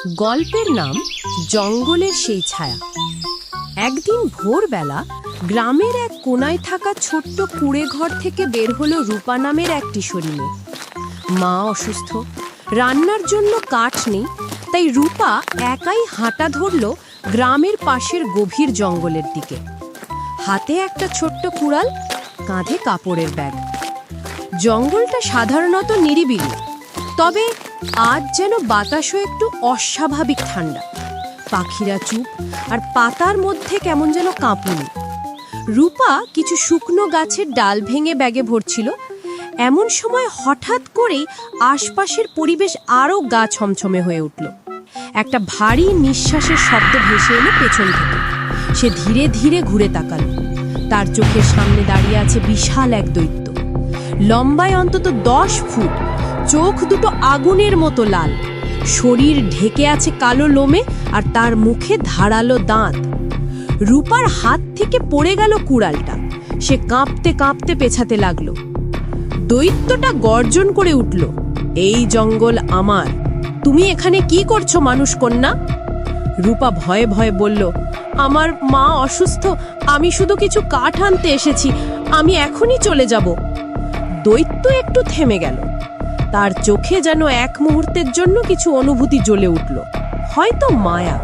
গল্পের নাম জঙ্গলের সেই ছায়া। একদিন ভোরবেলা গ্রামের এক কোনায় থাকা ছোট্ট কুঁড়ে ঘর থেকে বের হলো রূপা নামের এক কিশোরী মেয়ে। মা অসুস্থ, রান্নার জন্য কাঠ নেই, তাই রূপা একাই হাঁটা ধরল গ্রামের পাশের গভীর জঙ্গলের দিকে। হাতে একটা ছোট্ট কুড়াল, কাঁধে কাপড়ের ব্যাগ। জঙ্গলটা সাধারণত নিরিবিলি, তবে আজ যেন বাতাসও একটু অস্বাভাবিক ঠান্ডা। পাখিরা চুপ, আর পাতার মধ্যে কেমন যেন কাঁপুনি। রূপা কিছু শুকনো গাছের ডাল ভেঙে ব্যাগে ভরছিল। এমন সময় হঠাৎ করেই আশপাশের পরিবেশ আরও গা ছমছমে হয়ে উঠল। একটা ভারী নিঃশ্বাসের শব্দ ভেসে এলো পেছন থেকে। সে ধীরে ধীরে ঘুরে তাকাল। তার চোখের সামনে দাঁড়িয়ে আছে বিশাল এক দৈত্য, লম্বায় অন্তত 10 ফুট, চোখ দুটো আগুনের মতো লাল, শরীর ঢেকে আছে কালো লোমে, আর তার মুখে ধারালো দাঁত। রূপার হাত থেকে পড়ে গেল কুড়ালটা। সে কাঁপতে কাঁপতে পেছাতে লাগলো। দৈত্যটা গর্জন করে উঠল, এই জঙ্গল আমার, তুমি এখানে কি করছো মানুষ কন্যা? রূপা ভয়ে ভয়ে বলল, আমার মা অসুস্থ, আমি শুধু কিছু কাঠ আনতে এসেছি, আমি এখনই চলে যাব। দৈত্য একটু থেমে গেল। তার চোখে যেন এক মুহূর্তের জন্য কিছু অনুভূতি জ্বলে উঠল, হয়তো মায়া।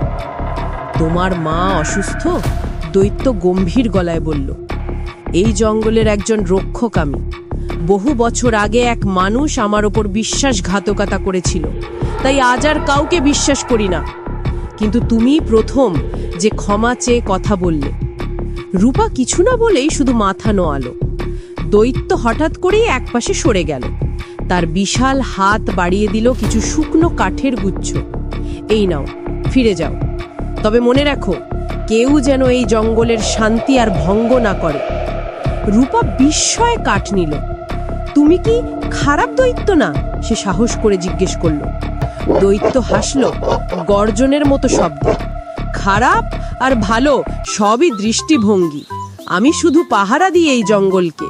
তোমার মা অসুস্থ? দৈত্য গম্ভীর গলায় বলল। এই জঙ্গলের একজন রক্ষক আমি। বহু বছর আগে এক মানুষ আমার ওপর বিশ্বাসঘাতকতা করেছিল, তাই আজ আর কাউকে বিশ্বাস করি না। কিন্তু তুমি প্রথম যে ক্ষমা চেয়ে কথা বললে। রূপা কিছু না বলেই শুধু মাথা নোয়ালো। দৈত্য হঠাৎ করেই একপাশে সরে গেল। তার বিশাল হাত বাড়িয়ে দিল কিছু শুকনো কাঠের গুচ্ছ। এই নাও, ফিরে যাও, তবে মনে রাখো, কেউ যেন এই জঙ্গলের শান্তি আর ভঙ্গ না করে। রূপা বিস্ময়ে কাঠ নিল। তুমি কি খারাপ দৈত্য না? সে সাহস করে জিজ্ঞেস করল। দৈত্য হাসল, গর্জনের মতো শব্দে। খারাপ আর ভালো সবই দৃষ্টিভঙ্গি, আমি শুধু পাহারা দিই এই জঙ্গলকে।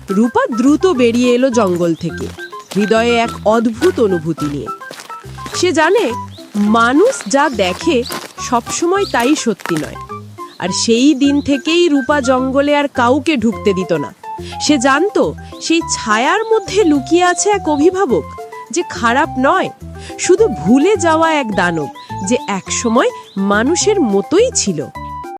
রূপা দ্রুত বেরিয়ে এলো জঙ্গল থেকে, হৃদয়ে এক অদ্ভুত অনুভূতি নিয়ে। সে জানে মানুষ যা দেখে সবসময় তাই সত্যি নয়। আর সেই দিন থেকেই রূপা জঙ্গলে আর কাউকে ঢুকতে দিত না। সে জানতো সেই ছায়ার মধ্যে লুকিয়ে আছে এক অভিভাবক, যে খারাপ নয়, শুধু ভুলে যাওয়া এক দানব, যে একসময় মানুষের মতোই ছিল।